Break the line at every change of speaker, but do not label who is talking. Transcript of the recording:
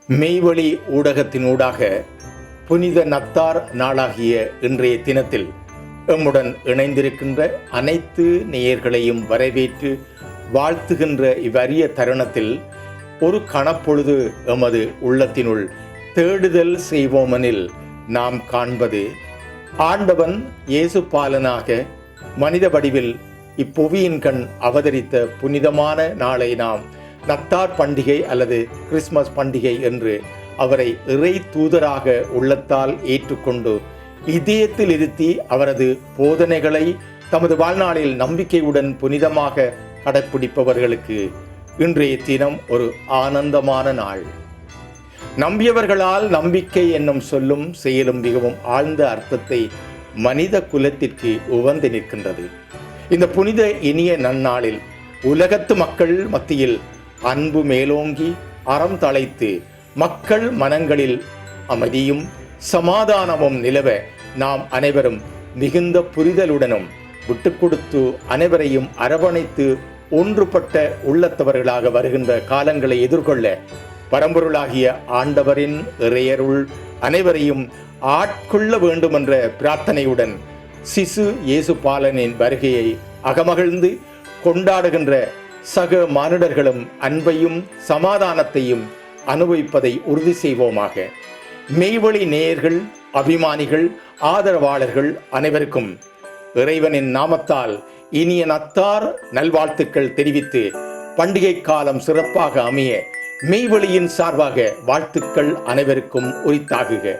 மெய்வழி ஊடகத்தினூடாக புனித நத்தார் நாளாகிய இன்றைய தினத்தில் எம்முடன் இணைந்திருக்கின்ற அனைத்து நேயர்களையும் வரவேற்று வாழ்த்துகின்ற இவ்வரிய தருணத்தில் ஒரு கணப்பொழுது எமது உள்ளத்தினுள் தேடுதல் செய்வோமெனில் நாம் காண்பது ஆண்டவன் இயேசு பாலனாக மனித வடிவில் இப்புவியின் கண் அவதரித்த புனிதமான நாளை நாம் நத்தார் பண்டிகை அல்லது கிறிஸ்மஸ் பண்டிகை என்று அவரை இறை தூதராக உள்ளத்தால் ஏற்றுக்கொண்டு இதயத்தில் இருத்தி அவரது போதனைகளை தமது வாழ்நாளில் நம்பிக்கையுடன் புனிதமாக கடைப்பிடிப்பவர்களுக்கு இன்றைய தினம் ஒரு ஆனந்தமான நாள். நம்பியவர்களால் நம்பிக்கை என்னும் சொல்லும் செயலும் மிகவும் ஆழ்ந்த அர்த்தத்தை மனித குலத்திற்கு உவந்து நிற்கின்றது. இந்த புனித இனிய நன்னாளில் உலகத்து மக்கள் மத்தியில் அன்பு மேலோங்கி அறம் தழைத்து மக்கள் மனங்களில் அமைதியும் சமாதானமும் நிலவ நாம் அனைவரும் மிகுந்த புரிதலுடனும் விட்டு கொடுத்து அனைவரையும் அரவணைத்து ஒன்றுபட்ட உள்ளத்தவர்களாக வருகின்ற காலங்களை எதிர்கொள்ள பரம்பொருளாகிய ஆண்டவரின் இறையருள் அனைவரையும் ஆட்கொள்ள வேண்டும் என்ற பிரார்த்தனையுடன் சிசு இயேசு பாலனின் வருகையை அகமகிழ்ந்து கொண்டாடுகின்ற சக மானுடர்களும் அன்பையும் சமாதானத்தையும் அனுபவிப்பதை உறுதி செய்வோமாக. மெய்வழி நேயர்கள், அபிமானிகள், ஆதரவாளர்கள் அனைவருக்கும் இறைவனின் நாமத்தால் இனிய நத்தார் நல்வாழ்த்துக்கள் தெரிவித்து பண்டிகை காலம் சிறப்பாக அமைய மெய்வழியின் சார்பாக வாழ்த்துக்கள் அனைவருக்கும் உரித்தாகுக.